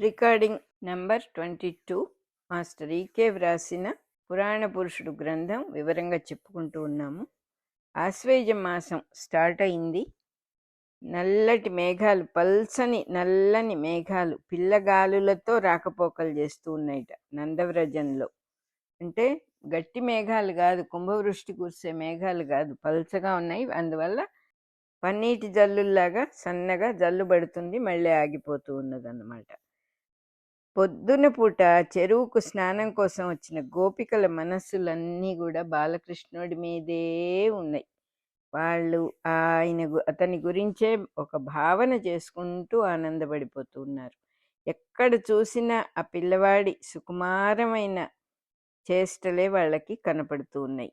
Recording number 22. Master ఈకే వ్రాసిన పురాణ పురుషుడు గ్రంథం వివరంగా చెప్పుకుంటూ ఉన్నాము. ఆశ్వేజ మాసం స్టార్ట్ అయింది. నల్లటి మేఘాలు, పల్సని నల్లని మేఘాలు పిల్లగాలులతో రాకపోకలు చేస్తూ ఉన్నాయిట నందవ్రజంలో. అంటే గట్టి మేఘాలు కాదు, కుంభవృష్టి కురిసే మేఘాలు కాదు, పల్చగా ఉన్నాయి. అందువల్ల పన్నీటి జల్లుల్లాగా సన్నగా జల్లు పడుతుంది, మళ్ళీ ఆగిపోతూ ఉన్నదన్నమాట. పొద్దున పూట చెరువుకు స్నానం కోసం వచ్చిన గోపికల మనస్సులన్నీ కూడా బాలకృష్ణుడి మీదే ఉన్నాయి. వాళ్ళు అతని గురించే ఒక భావన చేసుకుంటూ ఆనందపడిపోతూ ఉన్నారు. ఎక్కడ చూసినా ఆ పిల్లవాడి సుకుమారమైన చేష్టలే వాళ్ళకి కనపడుతూ ఉన్నాయి.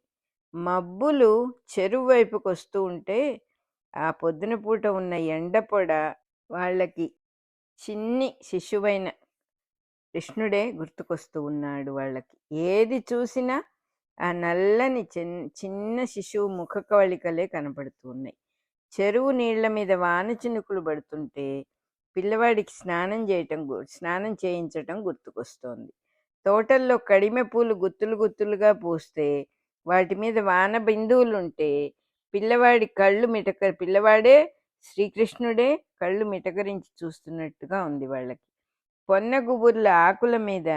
మబ్బులు చెరువు వైపుకు వస్తూ ఉంటే ఆ పొద్దున పూట ఉన్న ఎండపొడ వాళ్ళకి చిన్ని శిశువైన కృష్ణుడే గుర్తుకొస్తూ ఉన్నాడు వాళ్ళకి. ఏది చూసినా ఆ నల్లని చిన్న శిశువు ముఖ కవళికలే కనపడుతూ ఉన్నాయి. చెరువు నీళ్ల మీద వాన చినుకులు పడుతుంటే పిల్లవాడికి స్నానం చేయించటం గుర్తుకొస్తోంది. తోటల్లో కడిమె పూలు గుత్తులు గుత్తులుగా పూస్తే వాటి మీద వాన బిందువులుంటే పిల్లవాడే శ్రీకృష్ణుడే కళ్ళు మిటకరించి చూస్తున్నట్టుగా ఉంది వాళ్ళకి. పొన్న గుబుర్ల ఆకుల మీద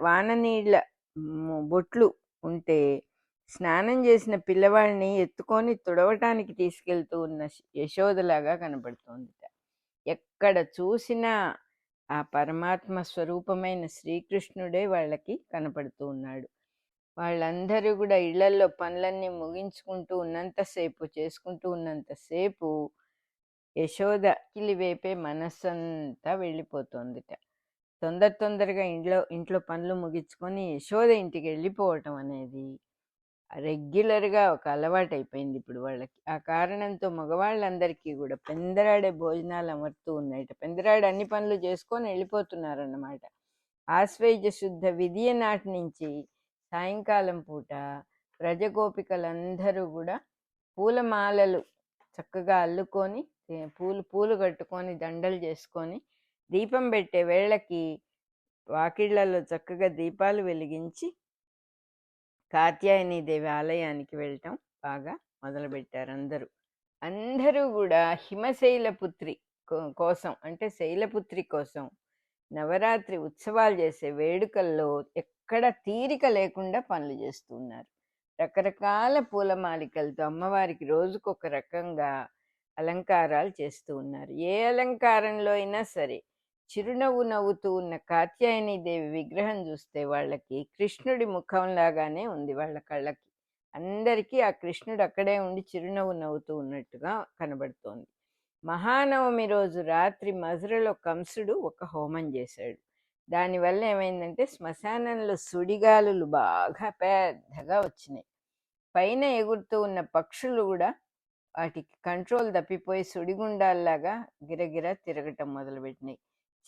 వాన నీళ్ళ బొట్లు ఉంటే స్నానం చేసిన పిల్లవాడిని ఎత్తుకొని తుడవటానికి తీసుకెళ్తూ ఉన్న యశోదలాగా కనబడుతోందిట. ఎక్కడ చూసినా ఆ పరమాత్మ స్వరూపమైన శ్రీకృష్ణుడే వాళ్ళకి కనపడుతూ ఉన్నాడు. వాళ్ళందరూ కూడా ఇళ్లల్లో పనులన్నీ చేసుకుంటూ ఉన్నంతసేపు యశోద వైపే మనస్సంతా వెళ్ళిపోతుందిట. తొందరగా ఇంట్లో పనులు ముగించుకొని యశోద ఇంటికి వెళ్ళిపోవటం అనేది రెగ్యులర్గా ఒక అలవాటు అయిపోయింది ఇప్పుడు వాళ్ళకి. ఆ కారణంతో మగవాళ్ళందరికీ కూడా పెందరాడే భోజనాలు అమర్తూ ఉన్నాయట. పెందరాడు అన్ని పనులు చేసుకొని వెళ్ళిపోతున్నారన్నమాట. ఆశ్వేజ శుద్ధ విధియ నాటి నుంచి సాయంకాలం పూట వ్రజగోపికలందరూ కూడా పూలమాలలు చక్కగా అల్లుకొని పూలు కట్టుకొని దండలు చేసుకొని దీపం పెట్టే వేళకి వాకిళ్లలో చక్కగా దీపాలు వెలిగించి కాత్యాయనీదేవి ఆలయానికి వెళ్ళటం బాగా మొదలుపెట్టారు. అందరూ కూడా హిమశైలపుత్రి కోసం, అంటే శైలపుత్రి కోసం నవరాత్రి ఉత్సవాలు చేసే వేడుకల్లో ఎక్కడ తీరిక లేకుండా పనులు చేస్తూ ఉన్నారు. రకరకాల పూలమాలికలతో అమ్మవారికి రోజుకొక రకంగా అలంకారాలు చేస్తూ ఉన్నారు. ఏ అలంకారంలో అయినా సరే చిరునవ్వు నవ్వుతూ ఉన్న కాత్యాయనీదేవి విగ్రహం చూస్తే వాళ్ళకి కృష్ణుడి ముఖంలాగానే ఉంది. వాళ్ళ కళ్ళకి అందరికీ ఆ కృష్ణుడు అక్కడే ఉండి చిరునవ్వు నవ్వుతూ ఉన్నట్టుగా కనబడుతోంది. మహానవమి రోజు రాత్రి మధురలో కంసుడు ఒక హోమం చేశాడు. దానివల్ల ఏమైందంటే శ్మశానంలో సుడిగాలులు బాగా పెద్దగా వచ్చినాయి. పైన ఎగురుతూ ఉన్న పక్షులు కూడా వాటికి కంట్రోల్ తప్పిపోయి సుడిగుండాల్లాగా గిరగిరా తిరగటం మొదలుపెట్టినాయి.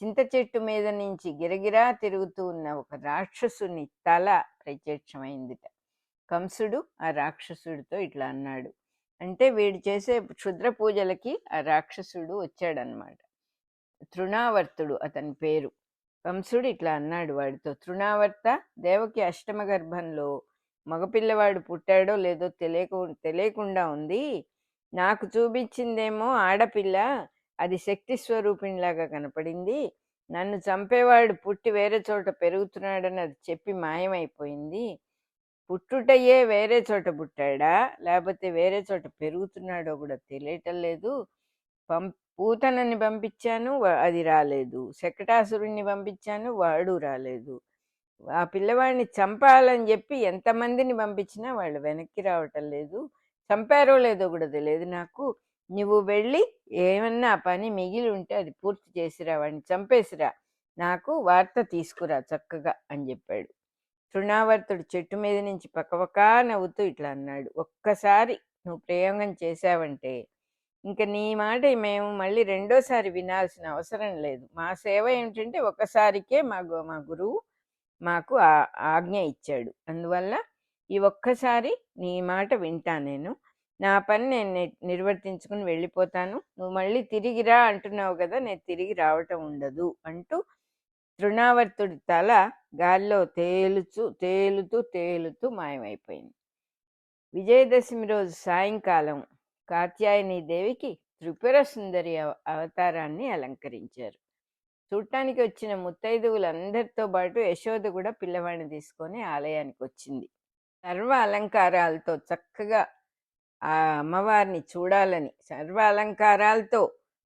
చింత చెట్టు మీద నుంచి గిరగిరా తిరుగుతూ ఉన్న ఒక రాక్షసుని తల ప్రత్యక్షమైందిట. కంసుడు ఆ రాక్షసుడితో ఇట్లా అన్నాడు. అంటే వీడు చేసే క్షుద్ర పూజలకి ఆ రాక్షసుడు వచ్చాడనమాట. తృణావర్తుడు అతని పేరు. కంసుడు ఇట్లా అన్నాడు వాడితో, తృణావర్త, దేవకి అష్టమ గర్భంలో మగపిల్లవాడు పుట్టాడో లేదో తెలియకుండా ఉంది. నాకు చూపించిందేమో ఆడపిల్ల, అది శక్తి స్వరూపిణిలాగా కనపడింది. నన్ను చంపేవాడు పుట్టి వేరే చోట పెరుగుతున్నాడని అది చెప్పి మాయమైపోయింది. పుట్టుటయ్యే వేరే చోట పుట్టాడా లేకపోతే వేరే చోట పెరుగుతున్నాడో కూడా తెలియటం లేదు. పూతనని పంపించాను, అది రాలేదు. శకటాసురుణ్ణి పంపించాను, వాడు రాలేదు. ఆ పిల్లవాడిని చంపాలని చెప్పి ఎంతమందిని పంపించినా వాళ్ళు వెనక్కి రావటం లేదు. చంపారో లేదో కూడా తెలియదు నాకు. నువ్వు వెళ్ళి ఏమన్నా పని మిగిలి ఉంటే అది పూర్తి చేసిరా, వాడిని చంపేసిరా, నాకు వార్త తీసుకురా చక్కగా అని చెప్పాడు. తృణావర్తుడు చెట్టు మీద నుంచి పక్కపక్కా నవ్వుతూ ఇట్లా అన్నాడు, ఒక్కసారి నువ్వు ప్రయోగం చేశావంటే ఇంక నీ మాట మేము మళ్ళీ రెండోసారి వినాల్సిన అవసరం లేదు. మా సేవ ఏమిటంటే ఒక్కసారికే మా గురువు మాకు ఆజ్ఞ ఇచ్చాడు. అందువల్ల ఈ ఒక్కసారి నీ మాట వింటా. నా పని నేను నిర్వర్తించుకుని వెళ్ళిపోతాను, నువ్వు మళ్ళీ తిరిగిరా అంటున్నావు కదా, నేను తిరిగి రావటం ఉండదు అంటూ తృణావర్తుడి తల గాల్లో తేలుతూ తేలుతూ తేలుతూ మాయమైపోయింది. విజయదశమి రోజు సాయంకాలం కాత్యాయని దేవికి త్రిపుర సుందరి అవతారాన్ని అలంకరించారు. చూడటానికి వచ్చిన ముత్తైదువులందరితో పాటు యశోద కూడా పిల్లవాడిని తీసుకొని ఆలయానికి వచ్చింది. సర్వ అలంకారాలతో చక్కగా ఆ అమ్మవారిని చూడాలని, సర్వ అలంకారాలతో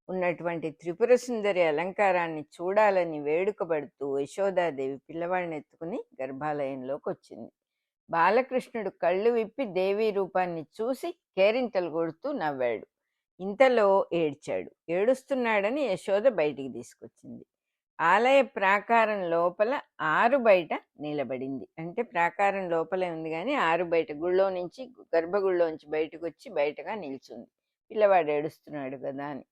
ఉన్నటువంటి త్రిపుర సుందరి అలంకారాన్ని చూడాలని వేడుకబడుతూ యశోదాదేవి పిల్లవాడిని ఎత్తుకుని గర్భాలయంలోకి వచ్చింది. బాలకృష్ణుడు కళ్ళు విప్పి దేవీ రూపాన్ని చూసి కేరింతలు కొడుతూ నవ్వాడు. ఇంతలో ఏడ్చాడు. ఏడుస్తున్నాడని యశోద బయటికి తీసుకొచ్చింది. ఆలయ ప్రాకారం లోపల ఆరు బయట నిలబడింది. అంటే ప్రాకారం లోపలే ఉంది కానీ ఆరు బయట, గుళ్ళో నుంచి గర్భగుళ్ళోంచి బయటకు వచ్చి బయటగా నిల్చుంది. పిల్లవాడు ఏడుస్తున్నాడు కదా అని.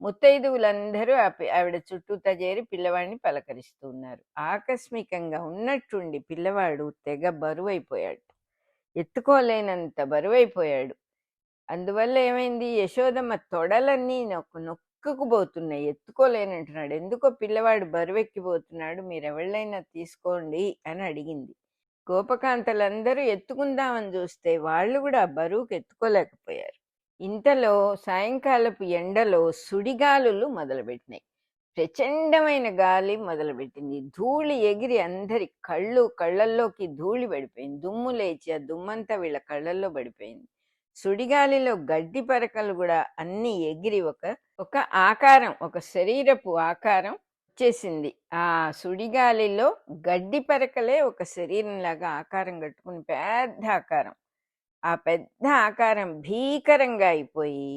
ముత్తైదువులందరూ ఆవిడ చుట్టూతా చేరి పిల్లవాడిని పలకరిస్తూ ఉన్నారు. ఆకస్మికంగా ఉన్నట్టుండి పిల్లవాడు తెగ బరువైపోయాడు, ఎత్తుకోలేనంత బరువైపోయాడు. అందువల్ల ఏమైంది, యశోదమ్మ తొడలన్నీ నొక్కుకుపోతున్నాయి, ఎత్తుకోలేనంటున్నాడు. ఎందుకో పిల్లవాడు బరువెక్కిపోతున్నాడు, మీరెవళ్ళైనా తీసుకోండి అని అడిగింది. గోపకాంతలందరూ ఎత్తుకుందామని చూస్తే వాళ్ళు కూడా ఆ బరువుకు ఎత్తుకోలేకపోయారు. ఇంతలో సాయంకాలపు ఎండలో సుడిగాలులు మొదలుపెట్టినాయి. ప్రచండమైన గాలి మొదలుపెట్టింది. ధూళి ఎగిరి అందరి కళ్ళల్లోకి ధూళి పడిపోయింది. దుమ్ము లేచి ఆ దుమ్మంతా వీళ్ళ కళ్ళల్లో పడిపోయింది. సుడిగాలిలో గడ్డి పరకలు కూడా అన్ని ఎగిరి ఒక ఆకారం, ఒక శరీరపు ఆకారం వచ్చేసింది. ఆ సుడిగాలిలో గడ్డి పరకలే ఒక శరీరంలాగా ఆకారం కట్టుకుని పెద్ద ఆకారం, ఆ పెద్ద ఆకారం భీకరంగా అయిపోయి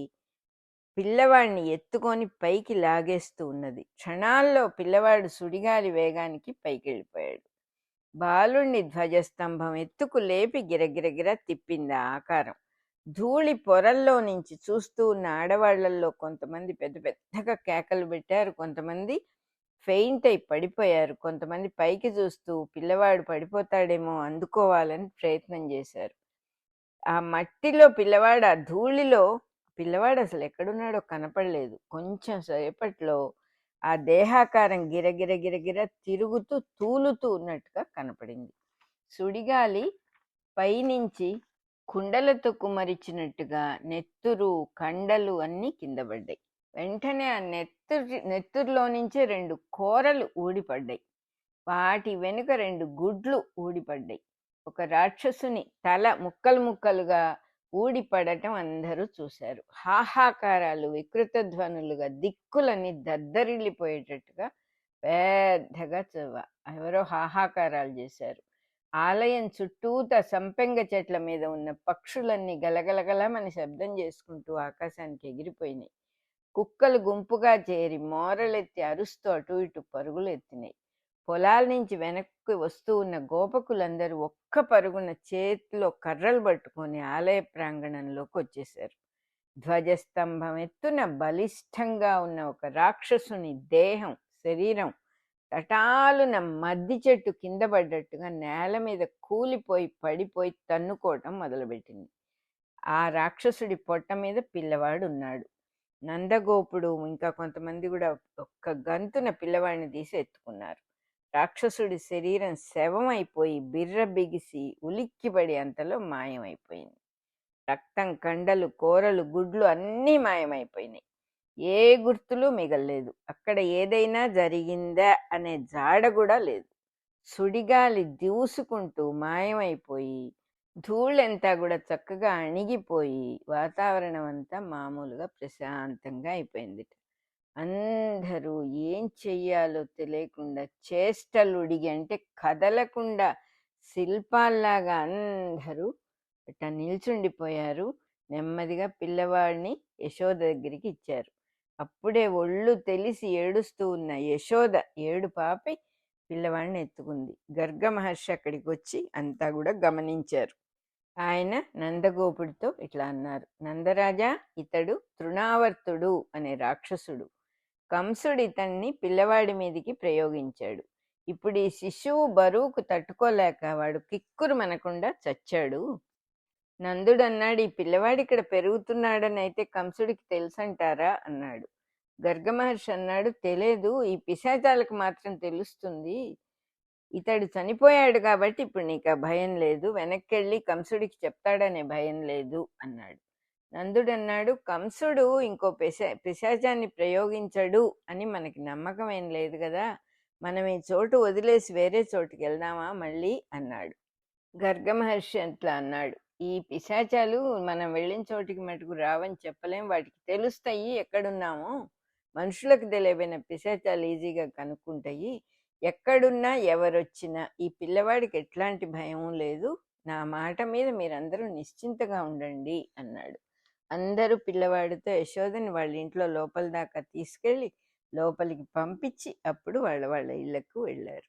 పిల్లవాడిని ఎత్తుకొని పైకి లాగేస్తూ ఉన్నది. క్షణాల్లో పిల్లవాడు సుడిగాలి వేగానికి పైకి వెళ్ళిపోయాడు. బాలుణ్ణి ధ్వజస్తంభం ఎత్తుకు లేపి గిరగిరగిర తిప్పింది ఆ ఆకారం. ధూళి పొరల్లో నుంచి చూస్తూ ఉన్న ఆడవాళ్లలో కొంతమంది పెద్ద పెద్దగా కేకలు పెట్టారు, కొంతమంది ఫెయింట్ అయి పడిపోయారు, కొంతమంది పైకి చూస్తూ పిల్లవాడు పడిపోతాడేమో అందుకోవాలని ప్రయత్నం చేశారు. ఆ మట్టిలో పిల్లవాడు, ఆ ధూళిలో పిల్లవాడు అసలు ఎక్కడున్నాడో కనపడలేదు. కొంచెం సేపట్లో ఆ దేహాకారం గిరగిర గిరగిర తిరుగుతూ తూలుతూ ఉన్నట్టుగా కనపడింది. సుడిగాలి పైనుంచి కుండలతో కుమరిచినట్టుగా నెత్తురు కండలు అన్నీ కింద పడ్డాయి. వెంటనే ఆ నెత్తురులో నుంచే 2 కోరలు ఊడిపడ్డాయి. వాటి వెనుక 2 గుడ్లు ఊడిపడ్డాయి. ఒక రాక్షసుని తల ముక్కలు ముక్కలుగా ఊడిపడటం అందరూ చూశారు. హాహాకారాలు వికృత ధ్వనులుగా దిక్కులన్నీ దద్దరిల్లిపోయేటట్టుగా పెద్దగా ఎవరో హాహాకారాలు చేశారు. ఆలయం చుట్టూత సంపెంగ చెట్ల మీద ఉన్న పక్షులన్నీ గలగలగలమని శబ్దం చేసుకుంటూ ఆకాశానికి ఎగిరిపోయినాయి. కుక్కలు గుంపుగా చేరి మోరలెత్తి అరుస్తూ అటు ఇటు పరుగులు ఎత్తినాయి. పొలాల నుంచి వెనక్కి వస్తూ ఉన్న గోపకులందరూ ఒక్క పరుగున చేతిలో కర్రలు పట్టుకొని ఆలయ ప్రాంగణంలోకి వచ్చేశారు. ధ్వజస్తంభం ఎత్తున బలిష్టంగా ఉన్న ఒక రాక్షసుని దేహం, శరీరం తటాలున మద్ది చెట్టు కింద పడ్డట్టుగా నేల మీద కూలిపోయి పడిపోయి తన్నుకోవటం మొదలుపెట్టింది. ఆ రాక్షసుడి పొట్ట మీద పిల్లవాడు ఉన్నాడు. నందగోపుడు ఇంకా కొంతమంది కూడా ఒక్క గంతున పిల్లవాడిని తీసి ఎత్తుకున్నారు. రాక్షసుడి శరీరం శవమైపోయి బిర్ర బిగిసి ఉలిక్కిపడి అంతలో మాయమైపోయింది. రక్తం, కండలు, కూరలు, గుడ్లు అన్నీ మాయమైపోయినాయి. ఏ గుర్తులు మిగల్లేదు. అక్కడ ఏదైనా జరిగిందా అనే జాడ కూడా లేదు. సుడిగాలి దూసుకుంటూ మాయమైపోయి ధూళంతా కూడా చక్కగా అణిగిపోయి వాతావరణం అంతా మామూలుగా ప్రశాంతంగా అయిపోయింది. అందరూ ఏం చెయ్యాలో తెలియకుండా చేష్టలుడిగి, అంటే కదలకుండా శిల్పాల్లాగా అందరూ ఇట్లా నిల్చుండిపోయారు. నెమ్మదిగా పిల్లవాడిని యశోద దగ్గరికి ఇచ్చారు. అప్పుడే ఒళ్ళు తెలిసి ఏడుస్తూ ఉన్న యశోద ఏడు పాపి పిల్లవాడిని ఎత్తుకుంది. గర్గ మహర్షి అక్కడికి వచ్చి అంతా కూడా గమనించారు. ఆయన నందగోపుడితో ఇట్లా అన్నారు, నందరాజా, ఇతడు తృణావర్తుడు అనే రాక్షసుడు. కంసుడు ఇతన్ని పిల్లవాడి మీదికి ప్రయోగించాడు. ఇప్పుడు ఈ శిశువు బరువుకు తట్టుకోలేక వాడు కిక్కురు మనకుండా చచ్చాడు. నందుడు అన్నాడు, ఈ పిల్లవాడు ఇక్కడ పెరుగుతున్నాడని అయితే కంసుడికి తెలుసంటారా అన్నాడు. గర్గ మహర్షి అన్నాడు, తెలియదు, ఈ పిశాచాలకు మాత్రం తెలుస్తుంది. ఇతడు చనిపోయాడు కాబట్టి ఇప్పుడు నీకు ఆ భయం లేదు, వెనక్కెళ్ళి కంసుడికి చెప్తాడనే భయం లేదు అన్నాడు. నందుడు అన్నాడు, కంసుడు ఇంకో పిశాచాన్ని ప్రయోగించడు అని మనకి నమ్మకం ఏం లేదు కదా, మనం ఈ చోటు వదిలేసి వేరే చోటుకి వెళ్దామా మళ్ళీ అన్నాడు. గర్గ మహర్షి అట్లా అన్నాడు, ఈ పిశాచాలు మనం వెళ్ళిన చోటికి మటుకు రావని చెప్పలేం, వాటికి తెలుస్తాయి ఎక్కడున్నామో. మనుషులకు తెలియబడిన పిశాచాలు ఈజీగా కనుక్కుంటాయి. ఎక్కడున్నా ఎవరొచ్చినా ఈ పిల్లవాడికి ఎట్లాంటి భయం లేదు, నా మాట మీద మీరందరూ నిశ్చింతగా ఉండండి అన్నాడు. అందరూ పిల్లవాడితో యశోదని వాళ్ళ ఇంట్లో లోపల దాకా తీసుకెళ్ళి లోపలికి పంపించి అప్పుడు వాళ్ళ వాళ్ళ ఇళ్లకు వెళ్ళారు.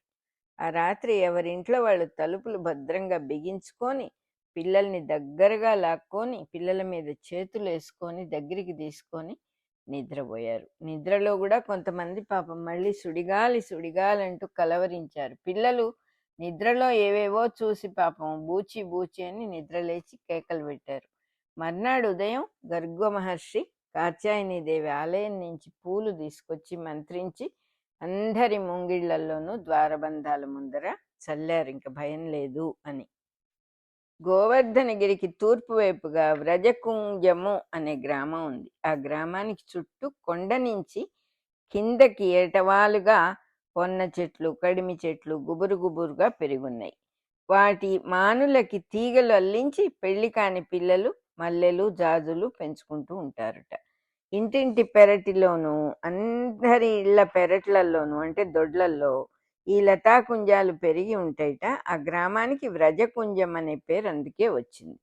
ఆ రాత్రి ఎవరింట్లో వాళ్ళు తలుపులు భద్రంగా బిగించుకొని పిల్లల్ని దగ్గరగా లాక్కొని పిల్లల మీద చేతులు వేసుకొని దగ్గరికి తీసుకొని నిద్రపోయారు. నిద్రలో కూడా కొంతమంది పాపం మళ్ళీ సుడిగాలి సుడిగాలి అంటూ కలవరించారు. పిల్లలు నిద్రలో ఏవేవో చూసి పాపం బూచి బూచి అని నిద్రలేచి కేకలు పెట్టారు. మర్నాడు ఉదయం గర్గ మహర్షి కాత్యాయనీదేవి ఆలయం నుంచి పూలు తీసుకొచ్చి మంత్రించి అందరి ముంగిళ్లలోనూ ద్వారబంధాల ముందర చల్లారు, ఇంక భయం లేదు అని. గోవర్ధనగిరికి తూర్పు వైపుగా వ్రజకుంజము అనే గ్రామం ఉంది. ఆ గ్రామానికి చుట్టూ కొండ నుంచి కిందకి ఏటవాలుగా పొన్న చెట్లు, కడిమి చెట్లు గుబురు గుబురుగా పెరుగున్నాయి. వాటి మానులకి తీగలు అల్లించి పెళ్లి కాని పిల్లలు మల్లెలు జాజులు పెంచుకుంటూ ఉంటారట. ఇంటింటి పెరటిలోనూ అందరి ఇళ్ల పెరట్లలోనూ అంటే దొడ్లల్లో ఈ లతాకుంజాలు పెరిగి ఉంటాయిట. ఆ గ్రామానికి వ్రజకుంజం అనే పేరు అందుకే వచ్చింది.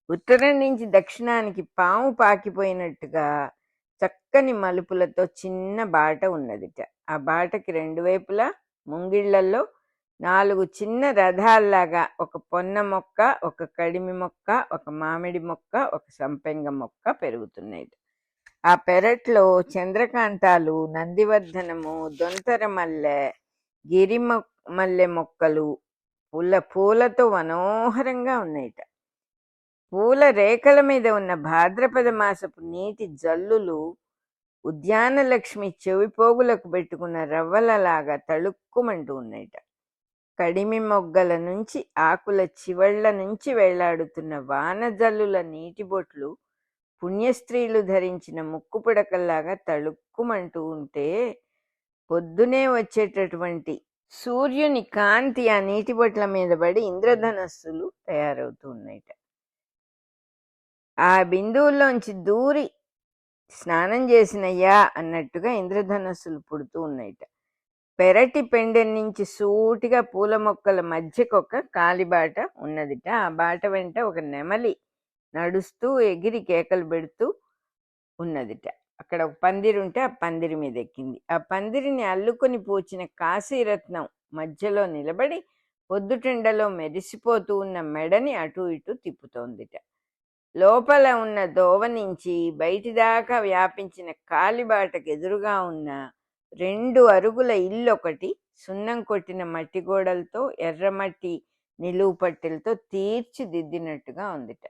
ఉత్తరం నుంచి దక్షిణానికి పాము పాకిపోయినట్టుగా చక్కని మలుపులతో చిన్న బాట ఉన్నదిట. ఆ బాటకి రెండు వైపులా ముంగిళ్లలో 4 చిన్న రథాల్లాగా ఒక పొన్న మొక్క, ఒక కడిమి మొక్క, ఒక మామిడి మొక్క, ఒక సంపెంగ మొక్క పెరుగుతున్నాయి. ఆ పెరట్లో చంద్రకాంతాలు, నందివర్ధనము, దొంతర మల్లె, గిరి మల్లె మొక్కలు పూలతో మనోహరంగా ఉన్నాయిట. పూల రేఖల మీద ఉన్న భాద్రపద మాసపు నీటి జల్లులు ఉద్యానలక్ష్మి చెవిపోగులకు పెట్టుకున్న రవ్వలలాగా తళుక్కుమంటూ ఉన్నాయిట. కడిమి మొగ్గల నుంచి ఆకుల చివళ్ల నుంచి వెళ్లాడుతున్న వానజల్లుల నీటి బొట్లు పుణ్యస్త్రీలు ధరించిన ముక్కు పుడకల్లాగా తళుక్కుమంటూ ఉంటే పొద్దునే వచ్చేటటువంటి సూర్యుని కాంతి ఆ నీటి బొట్ల మీద పడి ఇంద్రధనస్సులు తయారవుతూ ఉన్నాయిట. ఆ బిందువుల్లోంచి దూరి స్నానం చేసినయ్యా అన్నట్టుగా ఇంద్రధనస్సులు పుడుతూ ఉన్నాయిట. పెరటి పెండెం నుంచి సూటిగా పూల మొక్కల మధ్యకొక కాలిబాట ఉన్నదిట. ఆ బాట వెంట ఒక నెమలి నడుస్తూ ఎగిరి కేకలు పెడుతూ ఉన్నదిట. అక్కడ ఒక పందిరి ఉంటే ఆ పందిరి మీద ఎక్కింది. ఆ పందిరిని అల్లుకొని పూచిన కాశీరత్నం మధ్యలో నిలబడి పొద్దుటెండలో మెరిసిపోతూ ఉన్న మెడని అటు ఇటు తిప్పుతోందిట. లోపల ఉన్న దోవ నుంచి బయటిదాకా వ్యాపించిన కాలిబాటకు ఎదురుగా ఉన్న 2 అరుగుల ఇల్లొకటి సున్నం కొట్టిన మట్టి గోడలతో ఎర్రమట్టి నిలువు పట్టెలతో తీర్చిదిద్దినట్టుగా ఉందిట.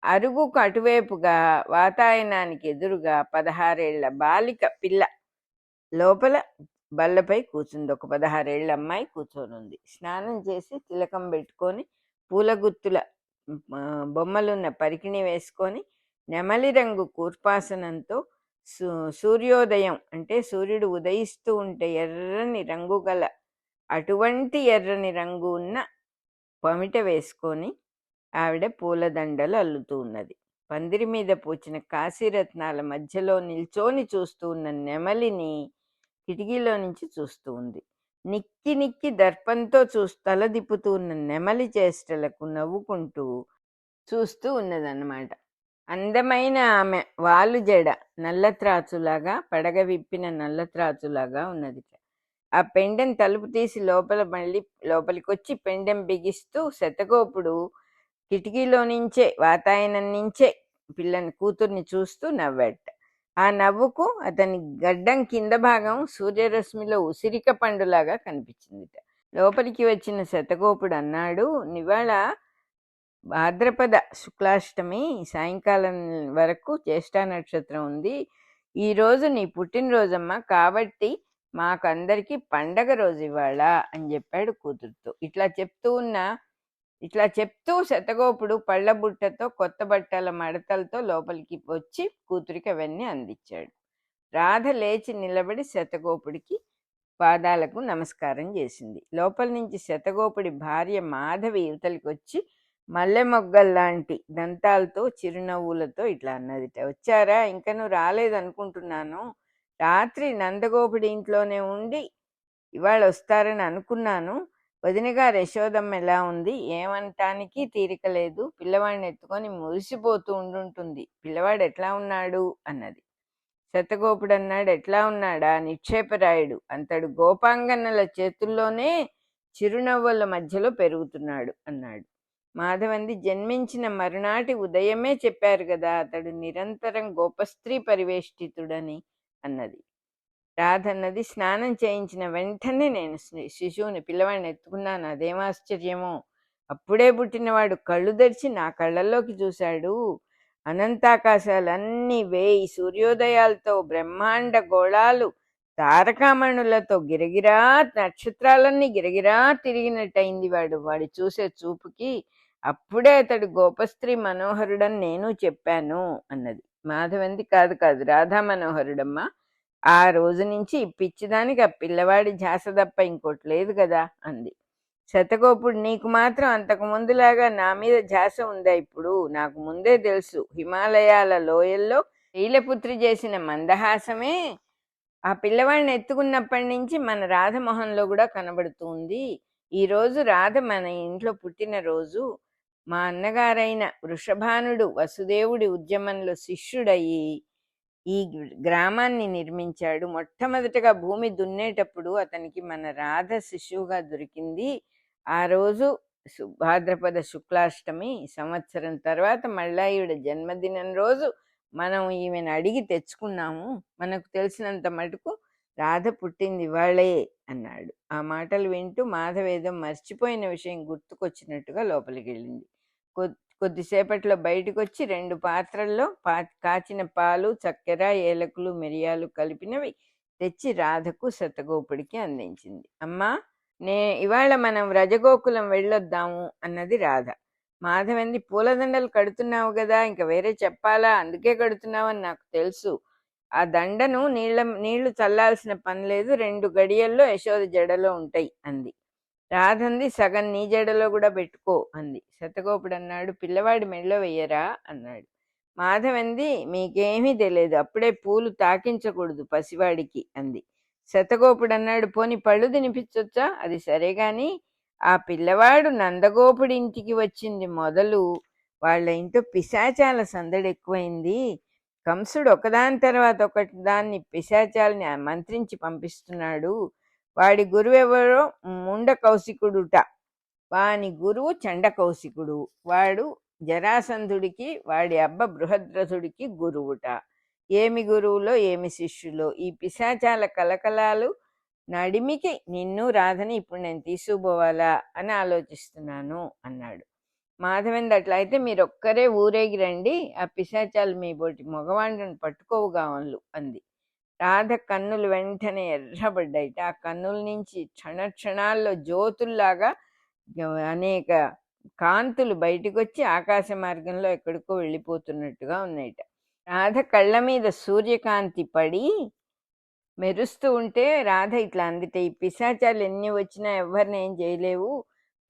అరుగుకు అటువైపుగా వాతాయనానికి ఎదురుగా 16 ఏళ్ల బాలిక పిల్ల లోపల బల్లపై కూర్చుంది. ఒక 16 ఏళ్ల అమ్మాయి కూర్చొని ఉంది. స్నానం చేసి తిలకం పెట్టుకొని పూలగుత్తుల బొమ్మలున్న పరికిణి వేసుకొని నెమలి రంగు కూర్పాసనంతో సూర్యోదయం అంటే సూర్యుడు ఉదయిస్తూ ఉంటే ఎర్రని రంగు గల అటువంటి ఎర్రని రంగు ఉన్న పమిట వేసుకొని ఆవిడ పూలదండలు అల్లుతూ ఉన్నది. పందిరి మీద పూచిన కాశీరత్నాల మధ్యలో నిల్చోని చూస్తూ ఉన్న నెమలిని కిటికీలో నుంచి చూస్తూ ఉంది. నిక్కి నిక్కి దర్పంతో తల దిప్పుతూ ఉన్న నెమలి చేష్టలకు నవ్వుకుంటూ చూస్తూ ఉన్నదన్నమాట. అందమైన ఆమె వాలు జడ నల్లత్రాచులాగా పడగ విప్పిన నల్లత్రాచులాగా ఉన్నది. ఆ పెండెం తలుపు తీసి లోపలికి వచ్చి పెండెం బిగిస్తూ శతగోపుడు కిటికీలో నుంచే వాతాయనం నుంచే కూతుర్ని చూస్తూ నవ్వాట. ఆ నవ్వుకు అతని గడ్డం కింద భాగం సూర్యరశ్మిలో ఉసిరిక పండులాగా కనిపించిందిట. లోపలికి వచ్చిన శతగోపుడు అన్నాడు, నివాళ భాద్రపద శుక్లాష్టమి సాయంకాలం వరకు జ్యేష్ఠ నక్షత్రం ఉంది. ఈరోజు నీ పుట్టినరోజమ్మా, కాబట్టి మాకందరికీ పండగ రోజు ఇవాళ అని చెప్పాడు కూతురుతో. ఇట్లా చెప్తూ శతగోపుడు పళ్ళ బుట్టతో కొత్త బట్టల మడతలతో లోపలికి వచ్చి కూతురికి అవన్నీ అందించాడు. రాధ లేచి నిలబడి శతగోపుడికి పాదాలకు నమస్కారం చేసింది. లోపల నుంచి శతగోపుడి భార్య మాధవి యువతలికి వచ్చి మల్లె మొగ్గల్లాంటి దంతాలతో చిరునవ్వులతో ఇట్లా అన్నదిట, వచ్చారా? ఇంకా నువ్వు రాలేదనుకుంటున్నాను. రాత్రి నందగోపుడి ఇంట్లోనే ఉండి ఇవాళ వస్తారని అనుకున్నాను. వదినగారు యశోదమ్మ ఎలా ఉంది? ఏమంటానికి తీరిక లేదు. పిల్లవాడిని ఎత్తుకొని మురిసిపోతూ ఉండుంటుంది. పిల్లవాడు ఎట్లా ఉన్నాడు అన్నది. శతగోపుడు అన్నాడు, ఎట్లా ఉన్నాడా? నిక్షేపరాయుడు అంతడు గోపాంగనల చేతుల్లోనే చిరునవ్వుల మధ్యలో పెరుగుతున్నాడు అన్నాడు. మాధవంది, జన్మించిన మరునాటి ఉదయమే చెప్పారు కదా అతడు నిరంతరం గోపస్త్రీ పరివేష్టితుడని అన్నది. రాధన్నది, స్నానం చేయించిన వెంటనే నేను శిశువుని పిల్లవాడిని ఎత్తుకున్నాను. అదేం ఆశ్చర్యమో! అప్పుడే పుట్టినవాడు కళ్ళు తెరిచి నా కళ్ళల్లోకి చూశాడు. అనంతాకాశాలన్నీ 1000 సూర్యోదయాలతో, బ్రహ్మాండ గోళాలు తారకామణులతో గిరగిరా, నక్షత్రాలన్నీ గిరగిరా తిరిగినట్టయింది వాడి చూసే చూపుకి. అప్పుడే అతడు గోపస్త్రీ మనోహరుడని నేను చెప్పాను అన్నది. మాధవంది, కాదు కాదు, రాధా మనోహరుడమ్మా. ఆ రోజు నుంచి పిచ్చిదానికి ఆ పిల్లవాడి ఝాస తప్ప ఇంకోటి లేదు కదా అంది. శతగోపుడు, నీకు మాత్రం అంతకు ముందులాగా నా మీద ఝాస ఉందా? ఇప్పుడు నాకు ముందే తెలుసు. హిమాలయాల లోయల్లో శైలపుత్రి చేసిన మందహాసమే ఆ పిల్లవాడిని ఎత్తుకున్నప్పటి నుంచి మన రాధమోహన్లో కూడా కనబడుతుంది. ఈరోజు రాధ మన ఇంట్లో పుట్టినరోజు. మా అన్నగారైన వృషభానుడు వసుదేవుడి ఉద్యమంలో శిష్యుడయ్యి ఈ గ్రామాన్ని నిర్మించాడు. మొట్టమొదటగా భూమి దున్నేటప్పుడు అతనికి మన రాధ శిశువుగా దొరికింది. ఆ రోజు భాద్రపద శుక్లాష్టమి. సంవత్సరం తర్వాత మళ్ళా ఈవిడ జన్మదినం రోజు మనం ఈమెను అడిగి తెచ్చుకున్నాము. మనకు తెలిసినంత మటుకు రాధ పుట్టింది ఇవాళే అన్నాడు. ఆ మాటలు వింటూ మాధవేదో మర్చిపోయిన విషయం గుర్తుకొచ్చినట్టుగా లోపలికి వెళ్ళింది. కొద్దిసేపట్లో బయటకు వచ్చి 2 పాత్రల్లో కాచిన పాలు, చక్కెర, ఏలకులు, మిరియాలు కలిపినవి తెచ్చి రాధకు శతగోపుడికి అందించింది. అమ్మా, ఇవాళ మనం రజగోకులం వెళ్ళొద్దాము అన్నది రాధ. మాధవంది, పూలదండలు కడుతున్నావు కదా, ఇంకా వేరే చెప్పాలా? అందుకే కడుతున్నావని నాకు తెలుసు. ఆ దండను నీళ్లు చల్లాల్సిన పని లేదు. 2 గడియల్లో యశోద జడలో ఉంటాయి అంది. రాధంది, సగం నీ జడలో కూడా పెట్టుకో అంది. శతగోపుడు అన్నాడు, పిల్లవాడి మెళ్ళో వెయ్యరా అన్నాడు. మాధవంది, మీకేమీ తెలియదు, అప్పుడే పూలు తాకించకూడదు పసివాడికి అంది. శతగోపుడు అన్నాడు, పోని పళ్ళు తినిపించొచ్చా? అది సరే గాని ఆ పిల్లవాడు నందగోపుడి ఇంటికి వచ్చింది మొదలు వాళ్ళ ఇంట్లో పిశాచాల సందడి ఎక్కువైంది. కంసుడు ఒకదాని తర్వాత ఒకటి దాన్ని పిశాచాలని మంత్రించి పంపిస్తున్నాడు. వాడి గురువెవరో ముండ కౌశికుడుట. వాని గురువు చండ కౌశికుడు. వాడు జరాసంధుడికి వాడి అబ్బ బృహద్రథుడికి గురువుట. ఏమి గురువులో ఏమి శిష్యులో ఈ పిశాచాల కలకలాలు నడిమికి నిన్ను రాధని ఇప్పుడు నేను తీసుకుపోవాలా అని ఆలోచిస్తున్నాను అన్నాడు. మాధవేంద్ర, అట్లయితే మీరొక్కరే ఊరేగి రండి, ఆ పిశాచాలు మీ బోటి మగవాళ్ళని పట్టుకోవుగా వాళ్ళు అంది. రాధ కన్నులు వెంటనే ఎర్రబడ్డాయిట. ఆ కన్నుల నుంచి క్షణాల్లో జ్యోతుల్లాగా అనేక కాంతులు బయటకు వచ్చి ఆకాశ మార్గంలో ఎక్కడికో వెళ్ళిపోతున్నట్టుగా ఉన్నాయిట. రాధ కళ్ళ మీద సూర్యకాంతి పడి మెరుస్తూ ఉంటే రాధ ఇట్లా అందిట, ఈ పిశాచాలు ఎన్ని వచ్చినా ఎవరిని ఏం చేయలేవు.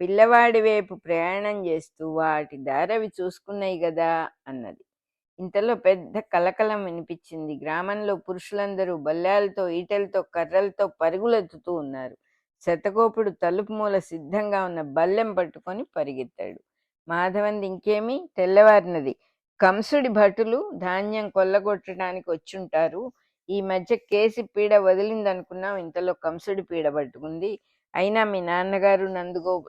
పిల్లవాడి వైపు ప్రయాణం చేస్తూ వాటి దారవి చూసుకున్నాయి కదా అన్నది. ఇంతలో పెద్ద కలకలం వినిపించింది. గ్రామంలో పురుషులందరూ బల్లాలతో, ఈటెలతో, కర్రలతో పరుగులెత్తుతూ ఉన్నారు. శతగోపుడు తలుపు మూల సిద్ధంగా ఉన్న బల్లెం పట్టుకొని పరిగెత్తాడు. మాధవంది, ఇంకేమీ, తెల్లవారినది. కంసుడి భటులు ధాన్యం కొల్లగొట్టడానికి వచ్చుంటారు. ఈ మధ్య కేసి పీడ వదిలిందనుకున్నాం, ఇంతలో కంసుడి పీడ పట్టుకుంది. అయినా మీ నాన్నగారు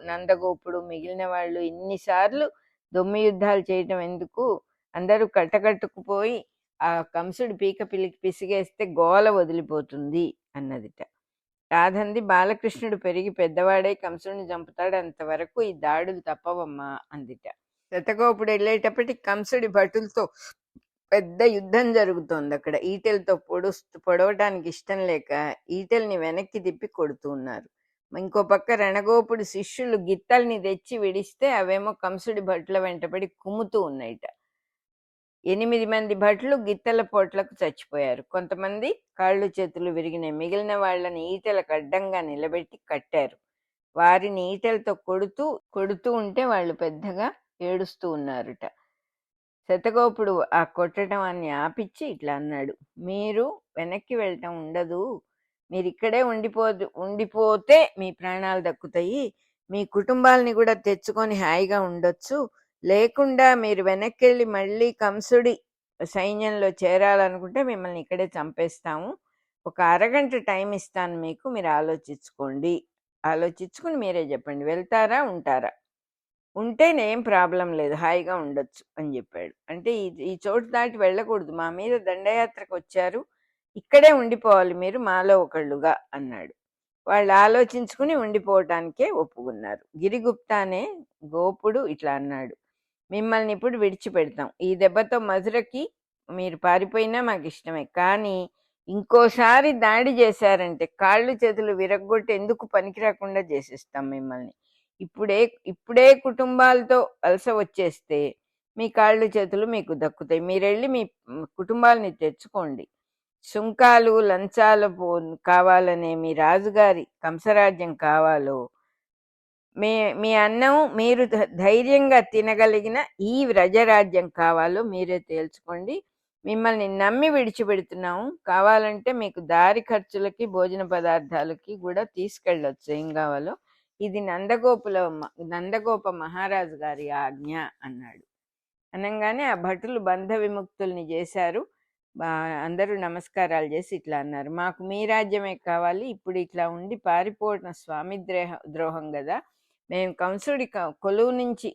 నందగోపుడు మిగిలిన వాళ్ళు ఇన్నిసార్లు దొమ్మి యుద్ధాలు చేయటం ఎందుకు? అందరూ కట్టకట్టుకుపోయి ఆ కంసుడి పీక పిసిగేస్తే గోల వదిలిపోతుంది అన్నదిట. రాధంది, బాలకృష్ణుడు పెరిగి పెద్దవాడై కంసుడిని చంపుతాడు, అంతవరకు ఈ దాడులు తప్పవమ్మా అందిట. శతగోపుడు వెళ్ళేటప్పటికి కంసుడి భటులతో పెద్ద యుద్ధం జరుగుతోంది అక్కడ. ఈటెలతో పొడవటానికి ఇష్టం లేక ఈటెల్ని వెనక్కి తిప్పి కొడుతూ ఉన్నారు. ఇంకో పక్క రణగోపుడు శిష్యులు గిత్తల్ని తెచ్చి విడిస్తే అవేమో కంసుడి భటుల వెంటబడి కుమ్ముతూ ఉన్నాయిట. 8 మంది భటులు గిత్తల పోట్లకు చచ్చిపోయారు. కొంతమంది కాళ్ళు చేతులు విరిగినాయి. మిగిలిన వాళ్ళని ఈటెలకు అడ్డంగా నిలబెట్టి కట్టారు. వారిని ఈటెలతో కొడుతూ కొడుతూ ఉంటే వాళ్ళు పెద్దగా ఏడుస్తూ ఉన్నారుట. శతగోపుడు ఆ కొట్టడాన్ని ఆపిచ్చి ఇట్లా అన్నాడు, మీరు వెనక్కి వెళ్ళటం ఉండదు, మీరు ఇక్కడే ఉండిపోతే మీ ప్రాణాలు దక్కుతాయి, మీ కుటుంబాలని కూడా తెచ్చుకొని హాయిగా ఉండొచ్చు, లేకుండా మీరు వెనక్కి వెళ్ళి మళ్ళీ కంసుడి సైన్యంలో చేరాలనుకుంటే మిమ్మల్ని ఇక్కడే చంపేస్తాము, ఒక అరగంట టైం ఇస్తాను మీకు, మీరు ఆలోచించుకోండి, ఆలోచించుకుని మీరే చెప్పండి, వెళ్తారా ఉంటారా, ఉంటే ఏం ప్రాబ్లం లేదు, హాయిగా ఉండొచ్చు అని చెప్పాడు. అంటే ఈ చోటు దాటి వెళ్ళకూడదు, మా మీద దండయాత్రకు వచ్చారు, ఇక్కడే ఉండిపోవాలి మీరు మాలో ఒకళ్ళుగా అన్నాడు. వాళ్ళు ఆలోచించుకుని ఉండిపోవటానికే ఒప్పుకున్నారు. గిరిగుప్తానే గోపుడు ఇట్లా అన్నాడు, మిమ్మల్ని ఇప్పుడు విడిచిపెడతాం, ఈ దెబ్బతో మధురకి మీరు పారిపోయినా మాకు ఇష్టమే, కానీ ఇంకోసారి దాడి చేశారంటే కాళ్ళు చేతులు విరగ్గొట్టి ఎందుకు పనికి రాకుండా చేసేస్తాం మిమ్మల్ని, ఇప్పుడే కుటుంబాలతో వలస వచ్చేస్తే మీ కాళ్ళు చేతులు మీకు దక్కుతాయి, మీరెళ్ళి మీ కుటుంబాలని తెచ్చుకోండి, సుంకాలు లంచాలు కావాలనే మీ రాజుగారి కంసరాజ్యం కావాలో, మీ అన్నం మీరు ధైర్యంగా తినగలిగిన ఈ వ్రజరాజ్యం కావాలో మీరే తేల్చుకోండి, మిమ్మల్ని నమ్మి విడిచిపెడుతున్నాము, కావాలంటే మీకు దారి ఖర్చులకి భోజన పదార్థాలకి కూడా తీసుకెళ్ళొచ్చు ఏం కావాలో, ఇది నందగోప మహారాజు గారి ఆజ్ఞ అన్నాడు. అనగానే ఆ భటులు బంధ విముక్తుల్ని చేశారు. అందరూ నమస్కారాలు చేసి ఇట్లా అన్నారు, మాకు మీ రాజ్యమే కావాలి, ఇప్పుడు ఇట్లా ఉండి పారిపోవటం స్వామి ద్రోహం కదా, మేము కంసుడి కొలువు నుంచి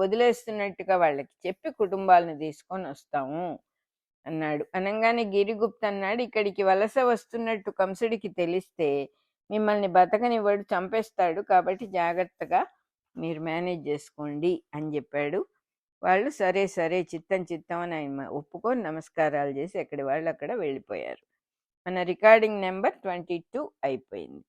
వదిలేస్తున్నట్టుగా వాళ్ళకి చెప్పి కుటుంబాలను తీసుకొని వస్తాము అన్నాడు. అనగానే గిరిగుప్త అన్నాడు, ఇక్కడికి వలస వస్తున్నట్టు కంసుడికి తెలిస్తే మిమ్మల్ని బతకనివ్వడు, చంపేస్తాడు, కాబట్టి జాగ్రత్తగా మీరు మేనేజ్ చేసుకోండి అని చెప్పాడు. వాళ్ళు సరే సరే చిత్తం అని ఆయన ఒప్పుకొని నమస్కారాలు చేసి ఎక్కడి వాళ్ళు అక్కడ వెళ్ళిపోయారు. మన రికార్డింగ్ నెంబర్ 22 అయిపోయింది.